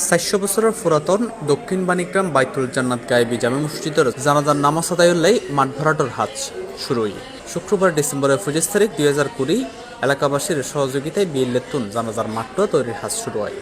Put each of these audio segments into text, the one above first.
400 বছরের পুরাতন দক্ষিণ বাণীগ্রাম বাইতুল জান্নাত গায়েবী জামে মসজিদের জানাজার নামাজ আদায়ুল্লাই মাঠ ভরাটোর হাজ শুরুই শুক্রবার ডিসেম্বরের 25 তারিখ 2020 এলাকাবাসীর সহযোগিতায় বিয়েলেতুন জানাজার মাঠটা তৈরির হাজ শুরু হয়।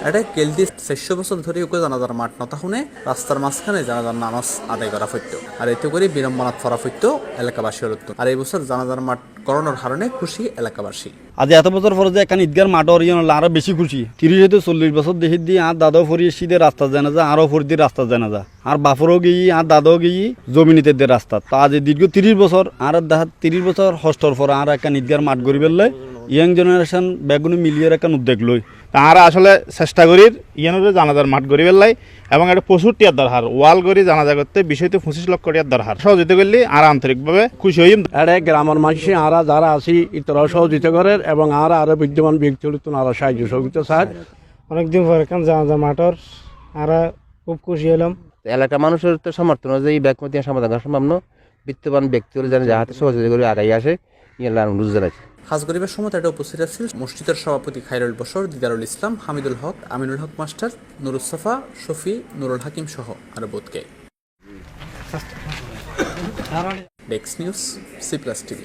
এটা কেলদি 400 বছর ধরে জানাজার মাঠ নতাহুনে রাস্তার মাঝখানে জানাজার নামাজ আদায় করা হইত আর এতে করে বিড়ম্বনাত ফরা হইত এলাকাবাসী হল। আর এই বছর জানাজার মাঠ করোনার কারণে খুশি এলাকাবাসী। আজ এত বছর পরে যে এখানে ঈদগার মাঠ অরিয়ন আরো বেশি খুশি। 30-40 বছর দেখি দিয়ে আর দাদাও ফরিয়ে শীতে রাস্তা জানা যা আরো ফরি দিয়ে রাস্তা জানা যা আর বাফরও গিয়ে আর দাদাও গিয়ে জমিনিতে দিয়ে রাস্তা তা আজ দীর্ঘ 30 বছর আর 30 বছর হস্টর পর আর একটা ঈদগার মাঠ গড়ি বেললে ইয়াং জেনারেশন বেগুনি মিলিয়ে একটা উদ্যোগ লই তারা আসলে চেষ্টা করি ইয়ানোরে জানাজার মাঠ গড়ি বেললাই এবং একটা প্রচুর টিয়ার দরকার ওয়াল গড়ি জানাজা করতে বিষয়তে 25 লক্ষ টিয়ার দরকার সহযোগিতা করলে আর আন্তরিকভাবে খুশি হই। এটা গ্রামের মানুষই আরা যারা আছি ইতরাও সহযোগিতা করে এবং আরো বিদ্যমান ব্যক্তি হলে আরো সাহায্য সহযোগিতা চায়। অনেকদিন পরে কারণ জানাজা মাঠর আরা খুব খুশি হলাম। এলাকার মানুষের তো সমর্থন অনুযায়ী ব্যাগমতি সমাধান করা সম্ভব না। বিত্তবান ব্যক্তি হলে যেন যাহাতে সহযোগিতা করে আগাই আসে ইয়ার অনুরোধ জানাচ্ছি। হাজ গরিবের সময় এটা উপস্থিত ছিল মসজিদের সভাপতি খায়রুল বশর, দিদারুল ইসলাম, হামিদুল হক, আমিনুল হক মাস্টার, নুরুস সাফা, শফি, নুরুল হাকিম সহ আরো বোধকে। Desk news, C+ TV।